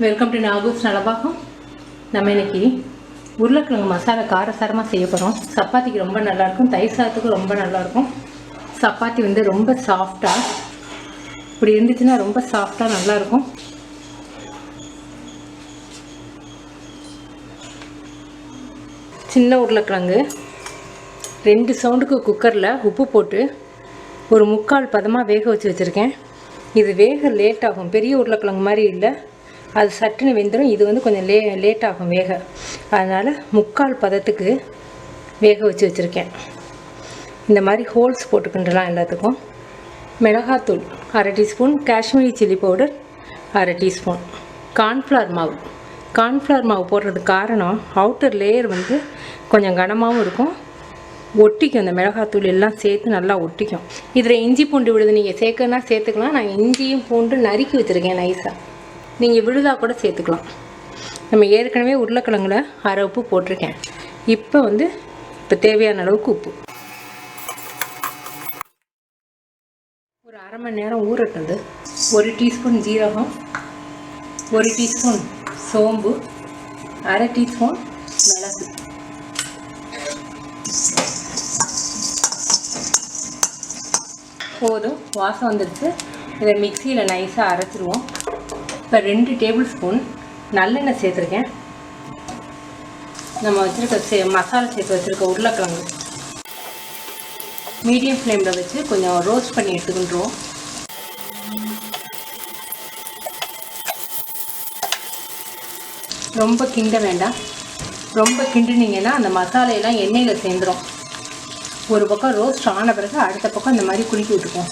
Welcome to Nagu'sNalabagam. நம்ம இன்னைக்கு உருளைக்கிழங்கு மசாலா காரசாரமாக செய்ய போகிறோம். சப்பாத்திக்கு ரொம்ப நல்லாயிருக்கும், தயிர் சாதத்துக்கு ரொம்ப நல்லாயிருக்கும். சப்பாத்தி வந்து ரொம்ப சாஃப்டாக இப்படி இருந்துச்சுன்னா ரொம்ப சாஃப்டாக நல்லாயிருக்கும். சின்ன உருளைக்கிழங்கு 2 சவுண்டுக்கு குக்கரில் உப்பு போட்டு ஒரு 3/4 பதமாக வேக வச்சு வச்சுருக்கேன். இது வேக லேட் ஆகும், பெரிய உருளைக்கிழங்கு மாதிரி இல்லை, அது சட்டுன்னு வெந்துடும். இது வந்து கொஞ்சம் லேட் ஆகும் வேக, அதனால் 3/4 பதத்துக்கு வேக வச்சு வச்சுருக்கேன். இந்த மாதிரி ஹோல்ஸ் போட்டுக்கின்றலாம் எல்லாத்துக்கும். மிளகாத்தூள் 1/2 teaspoon, Kashmiri chilli powder 1/2 teaspoon, cornflour மாவு போடுறதுக்கு காரணம் அவுட்டர் லேயர் வந்து கொஞ்சம் கனமாகவும் இருக்கும், ஒட்டிக்கும். அந்த மிளகாத்தூள் எல்லாம் சேர்த்து நல்லா ஒட்டிக்கும். இதில் இஞ்சி பூண்டு விழுது நீங்கள் சேர்க்கணுன்னா சேர்த்துக்கலாம். நான் இஞ்சியும் பூண்டு நறுக்கி வச்சுருக்கேன் நைஸாக, நீங்கள் விழுதா கூட சேர்த்துக்கலாம். நம்ம ஏற்கனவே உருளைக்கிழங்குல 1/2 உப்பு போட்டிருக்கேன். இப்போ தேவையான அளவுக்கு உப்பு. ஒரு 1/2 மணி நேரம் ஊறட்டுது. 1 டீஸ்பூன் ஜீரகம், 1 டீஸ்பூன் சோம்பு, 1/2 டீஸ்பூன் மிளகு. போதும், வாசம் வந்துடுச்சு. இதை மிக்சியில் நைஸாக அரைச்சிடுவோம். இப்போ 2 டேபிள் ஸ்பூன் நல்லெண்ணெய் சேர்த்துருக்கேன். நம்ம வச்சுருக்க மசாலா சேர்த்து வச்சுருக்க உருளைக்கிழங்கு மீடியம் ஃப்ளேமில் வச்சு கொஞ்சம் ரோஸ்ட் பண்ணி எடுத்துக்கிட்டுருவோம். ரொம்ப கிண்ட வேண்டாம். ரொம்ப கிண்டினீங்கன்னா அந்த மசாலையெல்லாம் எண்ணெயில் சேர்ந்துடும். ஒரு பக்கம் ரோஸ்ட் ஆன பிறகு அடுத்த பக்கம் இந்த மாதிரி குலுக்கி விட்டுக்குவோம்.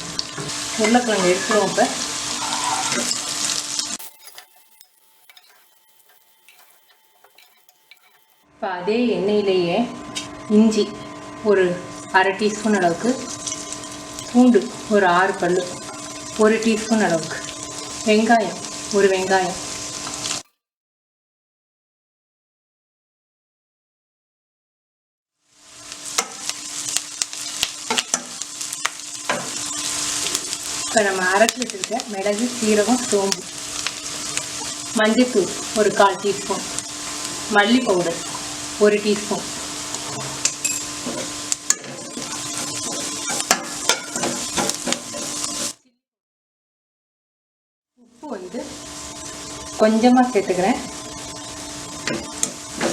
உருளைக்கிழங்கு எடுத்துருவோம். இப்போ அதே எண்ணெயிலேயே இஞ்சி ஒரு 1/2 டீஸ்பூன் அளவுக்கு, பூண்டு ஒரு 6 பல், 1 டீஸ்பூன் அளவுக்கு, வெங்காயம் ஒரு வெங்காயம், இப்போ நம்ம அரைச்சி வச்சுருக்க மிளகு, சீரகம், சோம்பு, மஞ்சள்தூள் ஒரு 1/4 டீஸ்பூன், மல்லி பவுடர் 1 டீஸ்பூன், உப்பு வந்து கொஞ்சமாக சேர்த்துக்கிறேன்.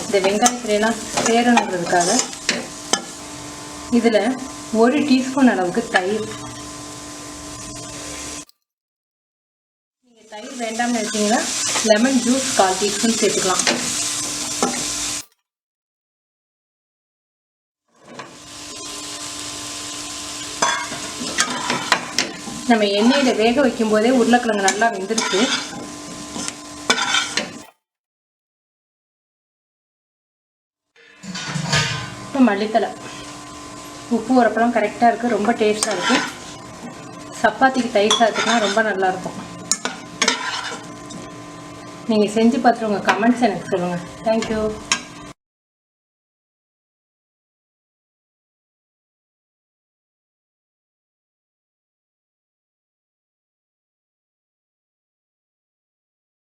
இந்த வெங்காயத்துலாம் சேரணுங்கிறதுக்காக. இதில் 1 டீஸ்பூன் அளவுக்கு தயிர். நீங்கள் தயிர் வேண்டாம்னு நினைச்சீங்கன்னா லெமன் ஜூஸ் 1/4 டீஸ்பூன் சேர்த்துக்கலாம். நம்ம எண்ணெயில் வேக வைக்கும் போதே உருளைக்கிழங்கு நல்லா வெந்துருச்சு. இப்போ மல்லித்தலை, உப்பு உரப்பெல்லாம் கரெக்டாக இருக்குது, ரொம்ப டேஸ்ட்டாக இருக்குது. சப்பாத்திக்கு தயிர் சாதத்துக்குலாம் ரொம்ப நல்லாயிருக்கும். நீங்கள் செஞ்சு பார்த்துட்டு உங்கள் கமெண்ட்ஸ் எனக்கு சொல்லுங்கள். தேங்க்யூ.